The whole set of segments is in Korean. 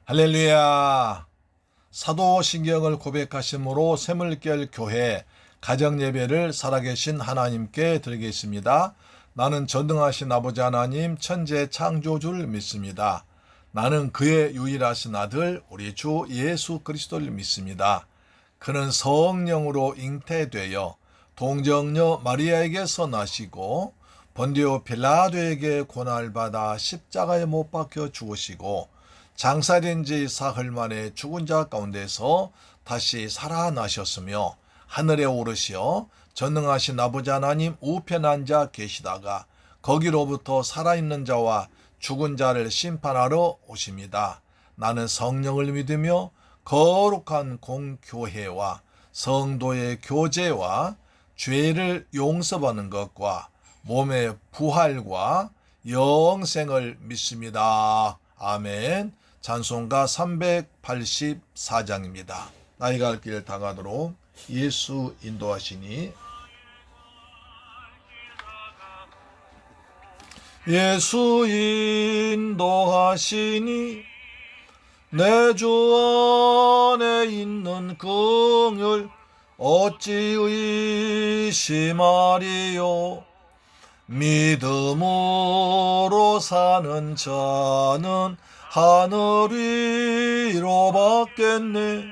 할렐루야. 사도신경을 고백하심으로 샘을결 교회 가정예배를 살아계신 하나님께 드리겠습니다. 나는 전능하신 아버지 하나님 천재 창조주를 믿습니다. 나는 그의 유일하신 아들 우리 주 예수 그리스도를 믿습니다. 그는 성령으로 잉태되어 동정녀 마리아에게서 나시고 본디오 빌라도에게 고난받아 십자가에 못 박혀 죽으시고 장사된 지 사흘 만에 죽은 자 가운데서 다시 살아나셨으며 하늘에 오르시어 전능하신 아버지 하나님 우편에 앉아 계시다가 거기로부터 살아있는 자와 죽은 자를 심판하러 오십니다. 나는 성령을 믿으며 거룩한 공교회와 성도의 교제와 죄를 용서받는 것과 몸의 부활과 영생을 믿습니다. 아멘. 찬송가 384장입니다. 나의 갈 길 다가도록 예수 인도하시니 예수 인도하시니 내 주 안에 있는 긍휼 어찌 의심하리요. 믿음으로 사는 자는 하늘 위로 받겠네.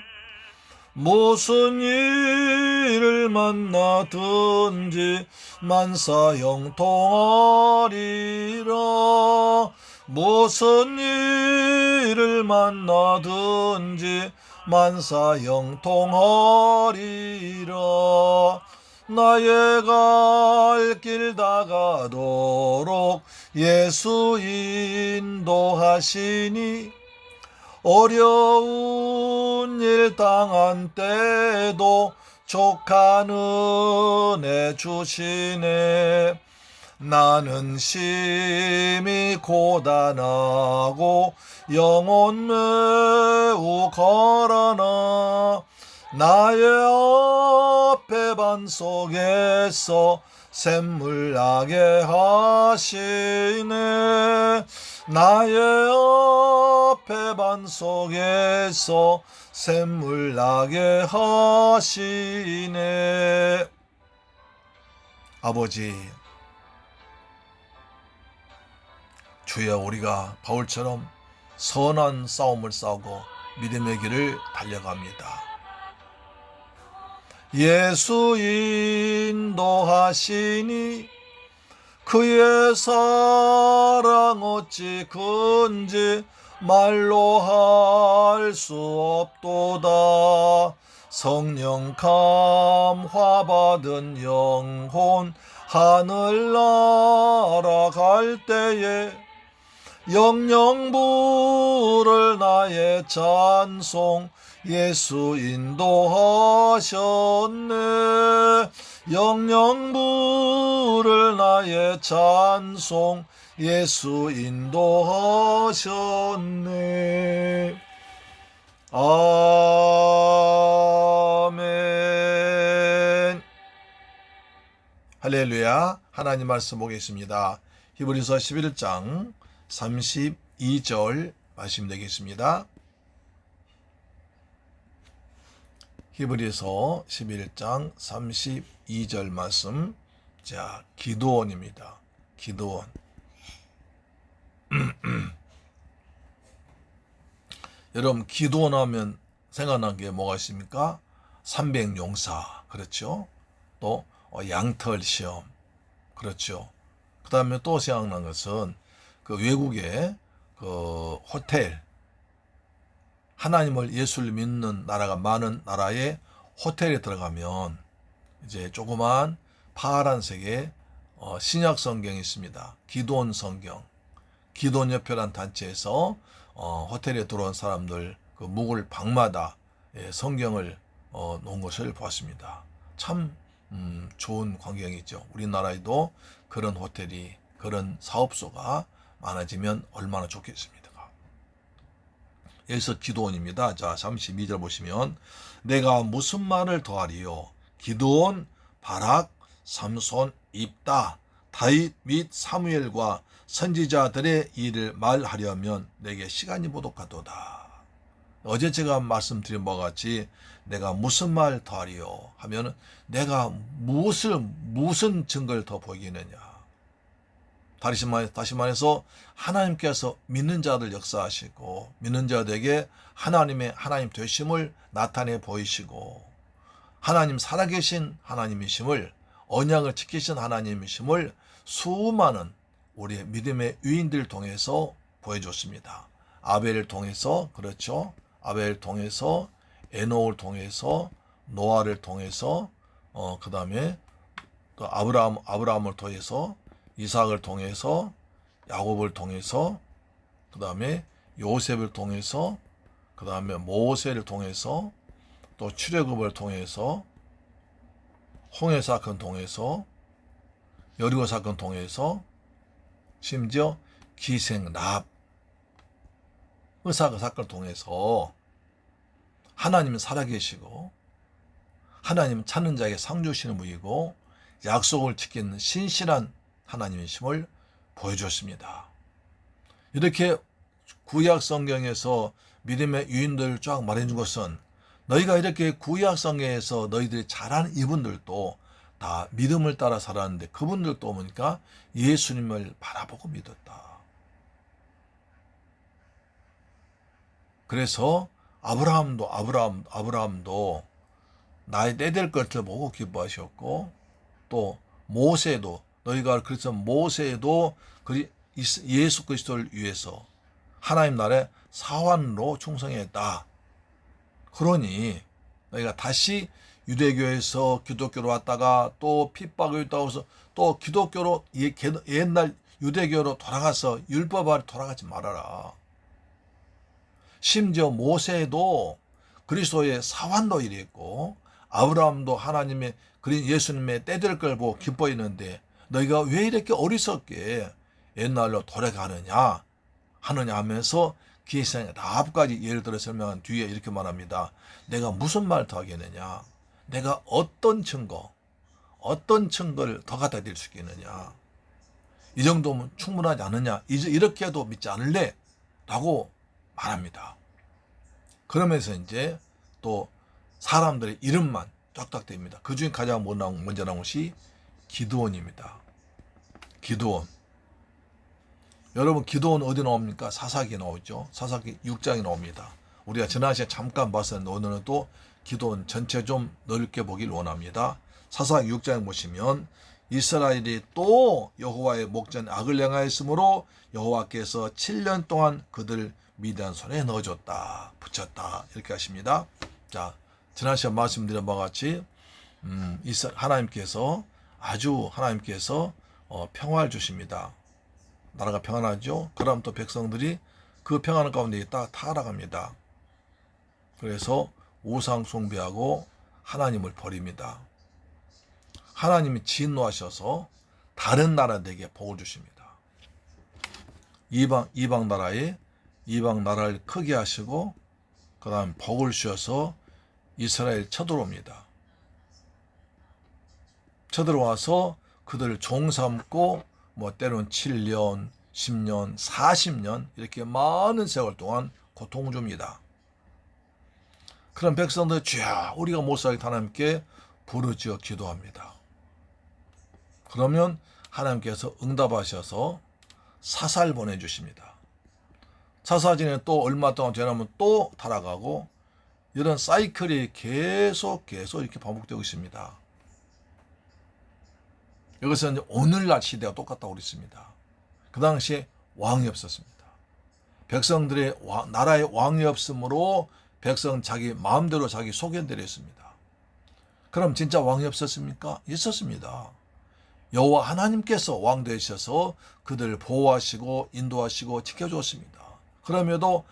무슨 일을 만나든지 만사 형통하리라. 무슨 일을 만나든지 만사 형통하리라. 나의 갈 길 다가도록 예수 인도하시니 어려운 일 당한 때도 족한 은혜 주시네. 나는 심히 고단하고 영혼 매우 가라나 나의 앞에 반석에서 샘물 나게 하시네. 나의 앞에 반석에서 샘물 나게 하시네. 아버지, 주여 우리가 바울처럼 선한 싸움을 싸우고 믿음의 길을 달려갑니다. 예수 인도하시니 그의 사랑 어찌 큰지 말로 할 수 없도다. 성령 감화 받은 영혼 하늘 날아갈 때에 영영 부를 나의 찬송 예수 인도하셨네. 영영 부를 나의 찬송 예수 인도하셨네. 아멘. 할렐루야. 하나님 말씀 보겠습니다. 히브리서 11장 32절 말씀 되겠습니다. 히브리서 11장 32절 말씀. 자, 기드온입니다. 기드온. 여러분, 기드온 하면 생각난 게 뭐가 있습니까? 300용사. 그렇죠? 또 양털 시험. 그렇죠? 그 다음에 또 생각난 것은 그 외국의 그 호텔, 하나님을 예수를 믿는 나라가 많은 나라의 호텔에 들어가면 이제 조그만 파란색의 신약 성경이 있습니다. 기드온 성경. 기드온 협회란 단체에서 호텔에 들어온 사람들 그 묵을 방마다 성경을 놓은 것을 보았습니다. 참 좋은 광경이죠. 우리나라에도 그런 호텔이, 그런 사업소가 많아지면 얼마나 좋겠습니까? 여기서 기드온입니다. 자, 32절 보시면 내가 무슨 말을 더하리요? 기드온, 바락, 삼손, 입다, 다윗 및 사무엘과 선지자들의 일을 말하려면 내게 시간이 부족하도다. 어제 제가 말씀드린 바와 같이 내가 무슨 말 더하리요 하면 내가 무슨 증거를 더 보이겠느냐. 다시 말해서 하나님께서 믿는 자들 역사하시고 믿는 자들에게 하나님 되심을 나타내 보이시고 하나님 살아계신 하나님이심을 언약을 지키신 하나님이심을 수많은 우리의 믿음의 위인들을 통해서 보여줬습니다. 아벨을 통해서 그렇죠. 아벨을 통해서 에녹을 통해서 노아를 통해서 그 다음에 또 아브라함을 통해서 이삭을 통해서 야곱을 통해서 그 다음에 요셉을 통해서 그 다음에 모세를 통해서 또 출애굽을 통해서 홍해 사건 통해서 여리고 사건 통해서 심지어 기생 랍 의사 사건을 통해서 하나님은 살아계시고 하나님은 찾는 자에게 상 주시는 분이고 약속을 지키는 신실한 하나님이심을 보여줬습니다. 이렇게 구약 성경에서 믿음의 유인들을 쫙 말해준 것은 너희가 이렇게 구약 성경에서 너희들이 잘 아는 이분들도 다 믿음을 따라 살았는데 그분들도 보니까 예수님을 바라보고 믿었다. 그래서 아브라함도 나의 때 될 것을 보고 기뻐하셨고 또 모세도 너희가 그래서 모세도 예수 그리스도를 위해서 하나님 나라의 사환으로 충성했다. 그러니 너희가 다시 유대교에서 기독교로 왔다가 또 핍박을 있다고 해서 또 기독교로 옛날 유대교로 돌아가서 율법 아래 돌아가지 말아라. 심지어 모세도 그리스도의 사환도 이랬고 아브라함도 하나님의 예수님의 때 될 걸 보고 기뻐했는데 너희가 왜 이렇게 어리석게 옛날로 돌아가느냐 하면서 기생의 라합까지 예를 들어 설명한 뒤에 이렇게 말합니다. 내가 무슨 말 더 하겠느냐. 내가 어떤 증거를 더 갖다 드릴 수 있겠느냐. 이 정도면 충분하지 않느냐. 이렇게 해도 믿지 않을래? 라고 말합니다. 그러면서 이제 또 사람들의 이름만 쫙쫙 됩니다. 그 중에 가장 먼저 나온 것이 기드온입니다. 기드온. 여러분 기드온 어디 나옵니까? 사사기에 나오죠. 사사기 6장에 나옵니다. 우리가 지난 시간에 잠깐 봤었는데 오늘은 또 기드온 전체 좀 넓게 보길 원합니다. 사사기 6장에 보시면 이스라엘이 또 여호와의 목전에 악을 행하였으므로 여호와께서 7년 동안 그들 미디안 손에 넣어줬다. 붙였다. 이렇게 하십니다. 자, 지난 시간 말씀드린 바와 같이 하나님께서 평화를 주십니다. 나라가 평안하죠. 그럼 또 백성들이 그 평안 가운데 딱 타락합니다. 그래서 우상 숭배하고 하나님을 버립니다. 하나님이 진노하셔서 다른 나라들에게 복을 주십니다. 이방 나라를 크게 하시고 그 다음 복을 주셔서 이스라엘 쳐들어옵니다. 쳐들어와서 그들을 종삼고 때로는 7년, 10년, 40년 이렇게 많은 세월 동안 고통 줍니다. 그런 백성들 주여 우리가 못 살게 하나님께 부르짖어 기도합니다. 그러면 하나님께서 응답하셔서 사사를 보내주십니다. 사사진에 또 얼마 동안 지나면 또 타락하고 이런 사이클이 계속 이렇게 반복되고 있습니다. 여기서 이제 오늘날 시대가 똑같다고 그랬습니다. 그 당시에 왕이 없었습니다. 백성들의 나라의 왕이 없으므로 백성 자기 마음대로 자기 소견대로 했습니다. 그럼 진짜 왕이 없었습니까? 있었습니다. 여호와 하나님께서 왕 되셔서 그들을 보호하시고 인도하시고 지켜주었습니다. 그럼에도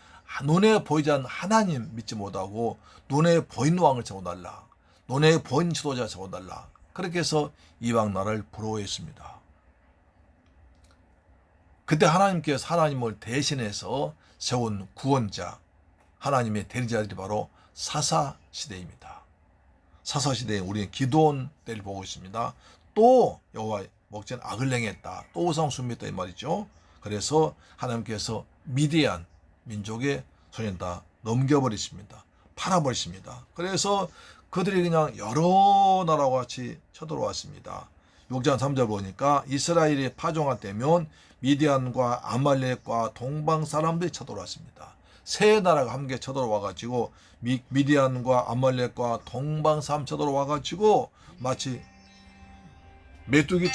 눈에 보이지 않는 하나님 믿지 못하고 눈에 보이는 왕을 세워달라. 눈에 보이는 지도자 세워달라. 그렇게 해서 이방 나라를 부러워했습니다. 그때 하나님께서 하나님을 대신해서 세운 구원자, 하나님의 대리자들이 바로 사사시대입니다. 사사시대에 우리는 기드온 때를 보고 있습니다. 또 여호와의 목전 악을 행했다. 또 우상 숭배했다 이 말이죠. 그래서 하나님께서 미디안 민족의 손에 다 넘겨버리십니다. 팔아버리십니다. 그래서 그들이 그냥 여러 나라와 같이 쳐들어왔습니다. 6장 3절 보니까 이스라엘이 파종한때면 미디안과 아말렉과 동방 사람들이 쳐들어왔습니다. 세 나라가 함께 쳐들어와가지고 미디안과 아말렉과 동방 사람 쳐들어와가지고 마치 메뚜기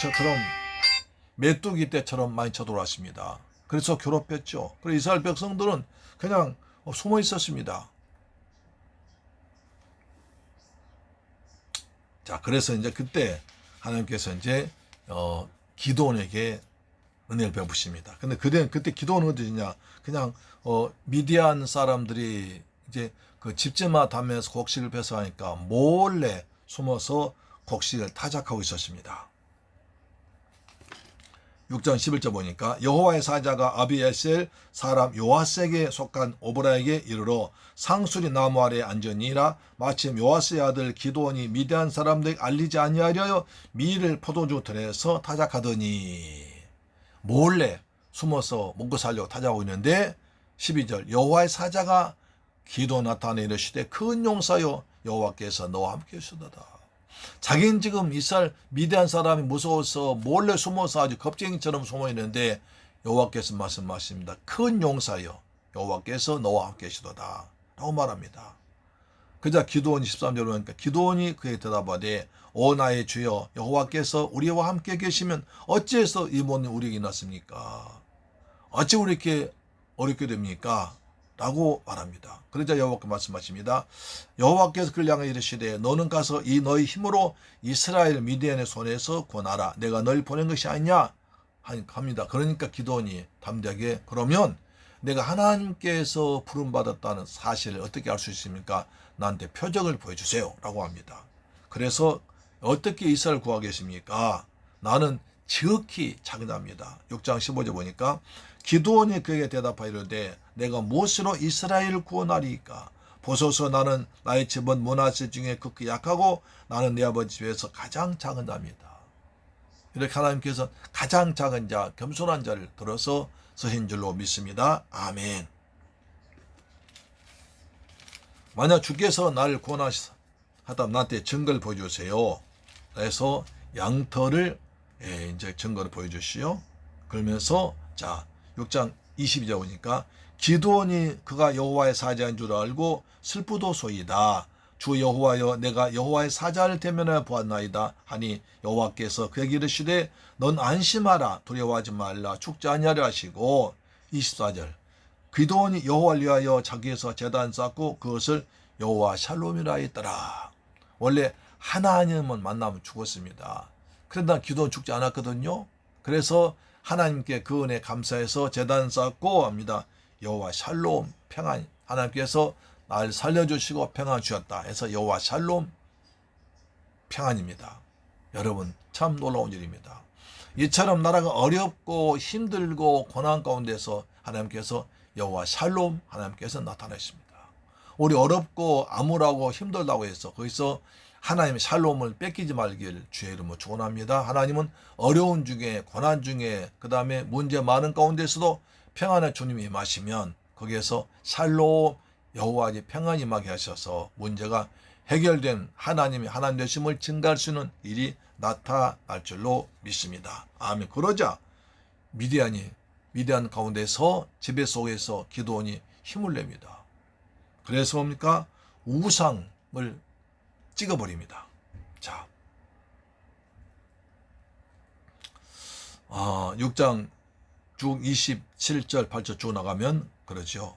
때처럼 많이 쳐들어왔습니다. 그래서 괴롭혔죠. 그래서 이스라엘 백성들은 그냥 숨어 있었습니다. 자, 그래서 이제 그때 하나님께서 이제 기드온에게 은혜를 베푸십니다. 근데 그때 기드온은 어디냐? 그냥 미디안 사람들이 이제 그 집집마다 다니면서 곡식을 배송하니까 몰래 숨어서 곡식을 타작하고 있었습니다. 6장 11절 보니까 여호와의 사자가 아비에셀 사람 요아스에게 속한 오브라에게 이르러 상수리 나무 아래에 앉으니라. 마침 요아스의 아들 기드온이 미디안 사람들에게 알리지 아니하려 밀을 포도주 들에서 타작하더니, 몰래 숨어서 먹고 살려고 타작하고 있는데 12절 여호와의 사자가 기드온 나타내 이르시되 큰 용사여 여호와께서 너와 함께 하시도다. 자기는 지금 이스라엘 미디안 사람이 무서워서 몰래 숨어서 아주 겁쟁이처럼 숨어 있는데 여호와께서 말씀하십니다. 큰 용사여 여호와께서 너와 함께 하시도다 라고 말합니다. 그자 기드온이 13절 보니까 기드온이 그에게 대답하되 오 나의 주여 여호와께서 우리와 함께 계시면 어찌해서 이 모든 우리에게 났습니까? 어찌 우리 이렇게 어렵게 됩니까? 라고 말합니다. 그러자 여호와께서 말씀하십니다. 여호와께서 그를 향해 이르시되 너는 가서 이 너희 힘으로 이스라엘 미디안의 손에서 구원하라. 내가 널 보낸 것이 아니냐 합니다. 그러니까 기드온이 담대하게 그러면 내가 하나님께서 부름받았다는 사실을 어떻게 알 수 있습니까? 나한테 표적을 보여주세요 라고 합니다. 그래서 어떻게 이스라엘 구하겠습니까? 나는 지극히 작은 자입니다. 6장 15절 보니까 기드온이 그에게 대답하여 이르되 내가 무엇으로 이스라엘을 구원하리이까? 보소서 나는 나의 집은 므낫세 중에 극히 약하고 나는 내 아버지 집에서 가장 작은 자입니다. 이렇게 하나님께서 가장 작은 자, 겸손한 자를 들어서 쓰신 줄로 믿습니다. 아멘. 만약 주께서 나를 구원하셨다면 나한테 증거를 보여주세요. 그래서 양털을 이제 증거를 보여주시오. 그러면서 자 6장 22절 보니까 기드온이 그가 여호와의 사자인 줄 알고 슬프도소이다. 주 여호와여 내가 여호와의 사자를 대면하여 보았나이다 하니 여호와께서 그에게 이르시되 넌 안심하라 두려워하지 말라 죽지 아니하려 하시고 24절 기드온이 여호와를 위하여 자기에서 제단 쌓고 그것을 여호와 샬롬이라 했더라. 원래 하나님은 만나면 죽었습니다. 그러나 기드온 죽지 않았거든요. 그래서 하나님께 그 은혜 감사해서 제단 쌓고 합니다. 여호와 샬롬 평안, 하나님께서 날 살려주시고 평안 주셨다 해서 여호와 샬롬 평안입니다. 여러분 참 놀라운 일입니다. 이처럼 나라가 어렵고 힘들고 고난 가운데서 하나님께서 여호와 샬롬 하나님께서 나타나십니다. 우리 어렵고 암울하고 힘들다고 해서 거기서 하나님의 샬롬을 뺏기지 말길 주의 이름으로 축원합니다. 하나님은 어려운 중에 고난 중에 그 다음에 문제 많은 가운데서도 평안의 주님이 임하시면 거기에서 샬롬 여호와의 평안이 임하게 하셔서 문제가 해결된 하나님의 하나님 되심을 증가할 수 있는 일이 나타날 줄로 믿습니다. 아멘. 그러자 미디안 가운데서 지배 속에서 기드온이 힘을 냅니다. 그래서 뭡니까? 우상을 찍어버립니다. 자, 6장 쭉 27절 8절 쭉 나가면 그러죠.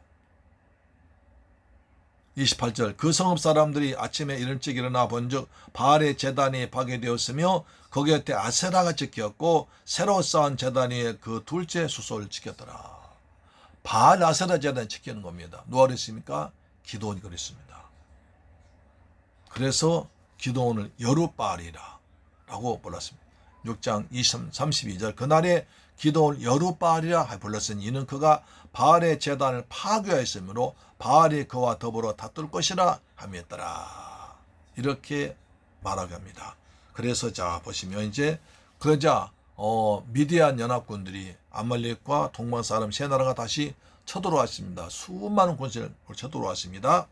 28절 그 성읍 사람들이 아침에 일찍 일어나 본즉 바알의 제단이 파괴되었으며 거기 곁에 아세라가 지켰고 새로 쌓은 제단 위에 그 둘째 수소를 지켰더라. 바알 아세라 제단이 지키는 겁니다. 누가 그랬습니까? 기드온이 그랬습니다. 그래서 기드온을 여룻바알이라 라고 불렀습니다. 6장 32절 그날에 기드온을 여룻바알이라 불렀으니 이는 그가 바알의 제단을 파괴하였으므로 바알이 그와 더불어 다툴 것이라 함이었더라. 이렇게 말하게 합니다. 그래서 자 보시면 이제 그러자 미디안 연합군들이 아말렉과 동방 사람 세 나라가 다시 쳐들어왔습니다. 수많은 군사를 쳐들어왔습니다.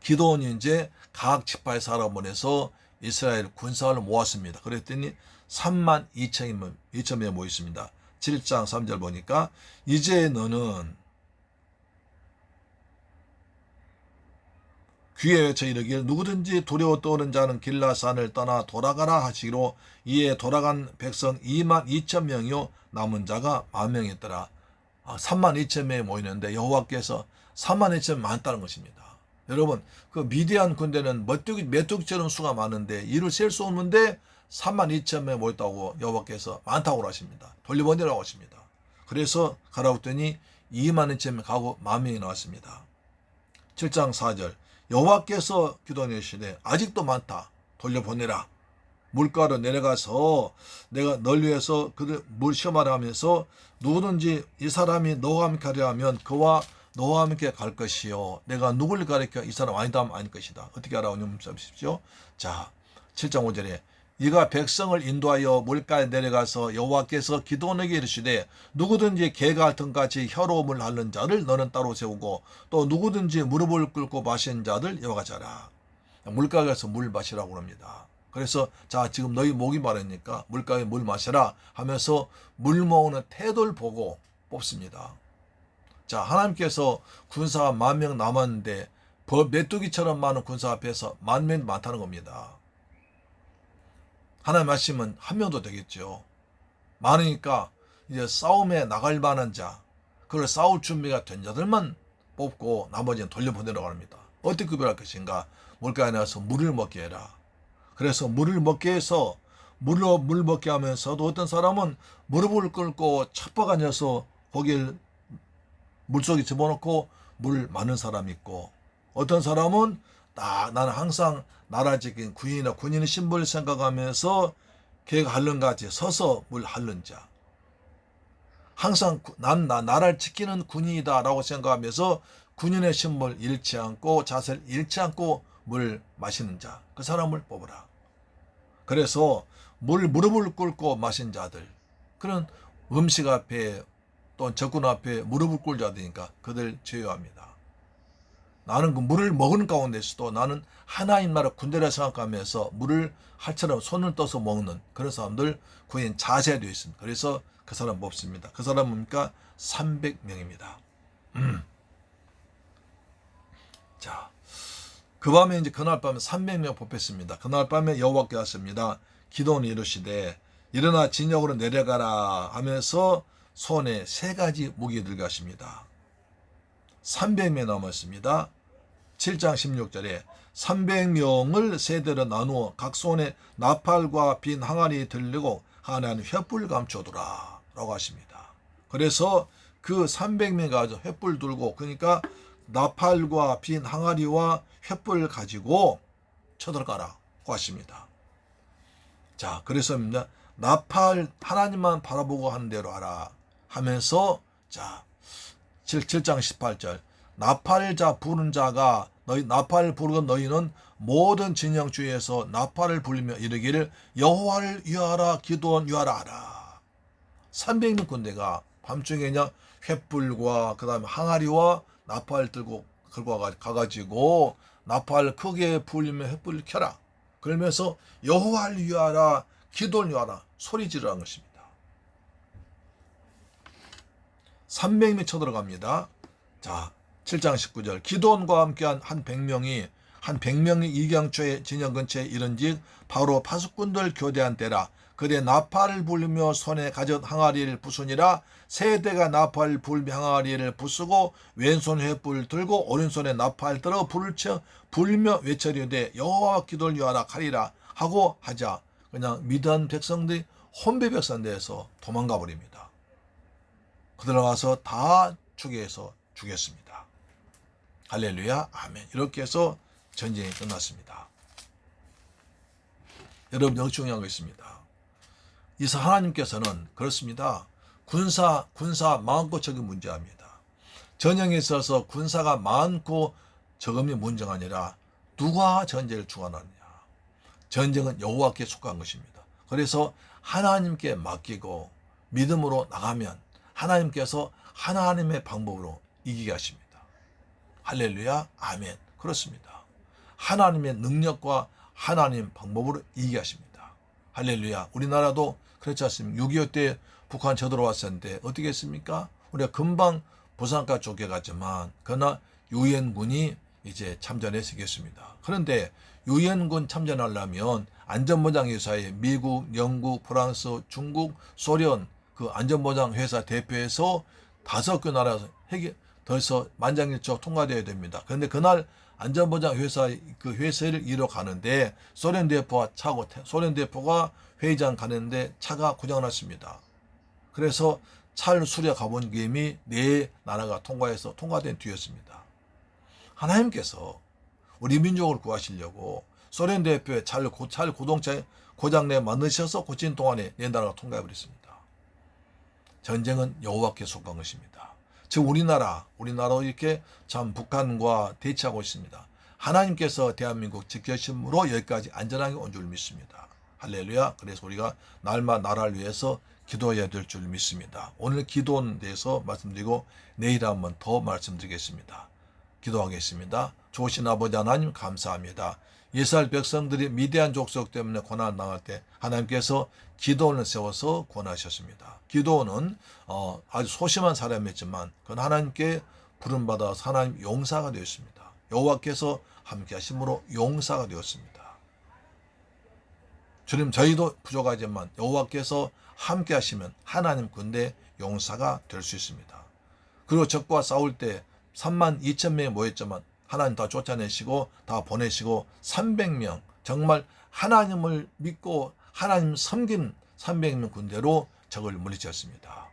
기드온이 이제 각 지파의 사람을 보내서 이스라엘 군사를 모았습니다. 그랬더니 32,000명이 모였습니다. 7장 3절 보니까 이제 너는 귀에 외쳐 이르길 누구든지 두려워 떠오른 자는 길라산을 떠나 돌아가라 하시기로 이에 돌아간 백성 22,000명이요 남은 자가 10,000명이었더라. 32,000명이 모이는데 여호와께서 32,000명 많다는 것입니다. 여러분 그 미디안 군대는 메뚜기처럼 수가 많은데 이를 셀 수 없는데 32,000명이 모였다고 여호와께서 많다고 하십니다. 돌려보내라고 하십니다. 그래서 가라고 했더니 22,000명 가고 10,000명이 나왔습니다. 7장 4절 여호와께서 기도하니 이르시되 아직도 많다. 돌려보내라. 물가로 내려가서 내가 널 위해서 그들 물 시험하라 하면서 누구든지 이 사람이 너와 함께 하려 하면 그와 너와 함께 갈 것이요. 내가 누굴 가리켜 이 사람 아니다 하면 아닐 것이다. 어떻게 하라고 말씀하십시오. 자, 7장 5절에 이가 백성을 인도하여 물가에 내려가서 여호와께서 기드온에게 이르시되 누구든지 개가 같은같이 혀로움을 앓는 자를 너는 따로 세우고 또 누구든지 무릎을 꿇고 마신 자들 여호와가 자라. 물가에 가서 물 마시라고 합니다. 그래서 자 지금 너희 목이 마르니까 물가에 물 마셔라 하면서 물 모으는 태도를 보고 뽑습니다. 자 하나님께서 군사가 10,000명 남았는데 메뚜기처럼 많은 군사 앞에서 10,000명이 많다는 겁니다. 하나님 말씀은 한 명도 되겠죠. 많으니까 이제 싸움에 나갈 만한 자, 그걸 싸울 준비가 된 자들만 뽑고 나머지는 돌려보내라고 합니다. 어떻게 구별할 것인가? 물가에 나가서 물을 먹게 해라. 그래서 물을 먹게 해서 물 먹게 하면서도 어떤 사람은 무릎을 꿇고 첩박 앉아서 거기를 물속에 집어넣고 물 많은 사람이 있고 어떤 사람은 나는 항상 나라 지킨 군인의 신분을 생각하면서 걔가 핥는같이 서서 물 핥는 자. 항상 난 나라를 지키는 군인이다라고 생각하면서 군인의 신분을 잃지 않고 자세를 잃지 않고 물 마시는 자. 그 사람을 뽑으라. 그래서 무릎을 꿇고 마신 자들. 그런 음식 앞에 또 적군 앞에 무릎을 꿇을 자들이니까 그들 제외합니다. 나는 그 물을 먹은 가운데서도 나는 하나님 나라 군대라 생각하면서 물을 할처럼 손을 떠서 먹는 그런 사람들 구인 자제되어 있습니다. 그래서 그 사람 뽑습니다. 그 사람은 뭡니까? 300명입니다. 자, 그 밤에 이제 그날 밤에 300명 뽑혔습니다. 그날 밤에 여호와께서 하십니다. 기도는 이르시되 일어나 진영으로 내려가라 하면서 손에 3가지 무기 들고 가십니다. 300명 남았습니다. 7장 16절에 300명을 세대로 나누어 각 손에 나팔과 빈 항아리 들리고 하나는 횃불 감춰두라 라고 하십니다. 그래서 그 300명 가지고 횃불 들고 그러니까 나팔과 빈 항아리와 횃불을 가지고 쳐들어가라고 하십니다. 자, 그래서 나팔 하나님만 바라보고 하는 대로 하라 하면서 자 7장 18절 나팔을 부른 자가 너희 나팔을 부르건 너희는 모든 진영 주위에서 나팔을 불리며 이르기를 여호와를 위하라 기드온 위하라 하라. 300명 군대가 밤중에 그냥 횃불과 그 다음에 항아리와 나팔 들고 가가지고 나팔 크게 불리며 횃불을 켜라. 그러면서 여호와를 위하라 기드온 위하라 소리 지르라는 것입니다. 300명 쳐들어갑니다. 자 7장 19절 기드온과 함께한 한 100명이 이경초의 진영 근처에 이른즉 바로 파수꾼들 교대한 때라. 그대 나팔을 불리며 손에 가졌 항아리를 부수니라. 세대가 나팔을 불며 항아리를 부수고 왼손 횃불을 들고 오른손에 나팔 들어 불을 쳐 불며 외쳐리되 여호와 기도를 위하라 가리라 하고 하자 그냥 미디안 백성들이 혼배 백성대에서 도망가 버립니다. 그들 와서 다 추계해서 죽였습니다. 할렐루야 아멘. 이렇게 해서 전쟁이 끝났습니다. 여러분 여기 중요한 거 있습니다. 이서 하나님께서는 그렇습니다. 군사 많고 적이 문제합니다. 전쟁에 있어서 군사가 많고 적음이 문제가 아니라 누가 전쟁을 주관하느냐. 전쟁은 여호와께 속한 것입니다. 그래서 하나님께 맡기고 믿음으로 나가면 하나님께서 하나님의 방법으로 이기게 하십니다. 할렐루야, 아멘. 그렇습니다. 하나님의 능력과 하나님 방법으로 이기게 하십니다. 할렐루야. 우리나라도 그렇지 않습니까? 6.25 때 북한 쳐들어왔었는데 어떻게 했습니까? 우리가 금방 부산까지 쫓겨갔지만 그러나 유엔군이 이제 참전에 서겠습니다. 그런데 유엔군 참전하려면 안전보장회사에 미국, 영국, 프랑스, 중국, 소련 그 안전보장회사 대표에서 5개 나라 더해서 만장일치로 통과되어야 됩니다. 그런데 그날 안전보장회사 그 회사를 이뤄 가는데 소련 대표가 회의장 가는데 차가 고장났습니다. 그래서 차를 수리해 가본 김이 4나라가 통과된 뒤였습니다. 하나님께서 우리 민족을 구하시려고 소련 대표의 차를 고동차 고장내 만드셔서 고친 동안에 4나라가 통과해버렸습니다. 전쟁은 여호와께 속한 것입니다. 즉 우리나라도 이렇게 참 북한과 대치하고 있습니다. 하나님께서 대한민국 지켜심으로 여기까지 안전하게 온 줄 믿습니다. 할렐루야. 그래서 우리가 날마다 나라를 위해서 기도해야 될 줄 믿습니다. 오늘 기도에 대해서 말씀드리고 내일 한번 더 말씀드리겠습니다. 기도하겠습니다. 좋으신 아버지 하나님 감사합니다. 이스라엘 백성들이 미디안 족속 때문에 고난 당할 때 하나님께서 기도원을 세워서 구원하셨습니다. 기도원은 아주 소심한 사람이었지만 그건 하나님께 부름받아 하나님 용사가 되었습니다. 여호와께서 함께 하심으로 용사가 되었습니다. 주님 저희도 부족하지만 여호와께서 함께 하시면 하나님 군대 용사가 될 수 있습니다. 그리고 적과 싸울 때 32,000명이 모였지만 하나님 다 쫓아내시고 다 보내시고 300명 정말 하나님을 믿고 하나님 섬긴 300명 군대로 적을 물리쳤습니다.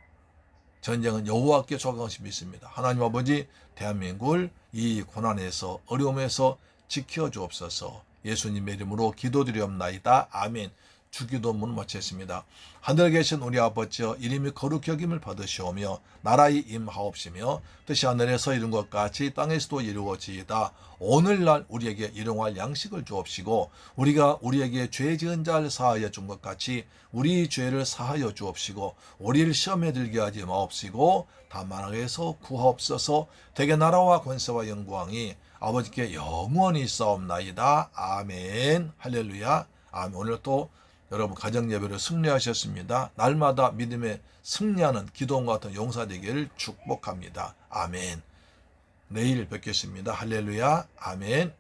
전쟁은 여호와께 속한 것이 믿습니다. 하나님 아버지 대한민국을 이 고난에서 어려움에서 지켜주옵소서. 예수님의 이름으로 기도드리옵나이다. 아멘. 주기도문 마쳤습니다. 하늘에 계신 우리 아버지여 이름이 거룩히 여김을 받으시오며 나라의 임하옵시며 뜻이 하늘에서 이룬 것 같이 땅에서도 이루어지이다. 오늘날 우리에게 일용할 양식을 주옵시고 우리가 우리에게 죄 지은 자를 사하여 준 것 같이 우리 죄를 사하여 주옵시고 우리를 시험에 들게 하지 마옵시고 다만 악에서 구하옵소서. 대개 나라와 권세와 영광이 아버지께 영원히 있사옵나이다. 아멘. 할렐루야. 아멘. 오늘 또 여러분 가정 예배를 승리하셨습니다. 날마다 믿음의 승리하는 기도원과 같은 용사 되기를 축복합니다. 아멘. 내일 뵙겠습니다. 할렐루야. 아멘.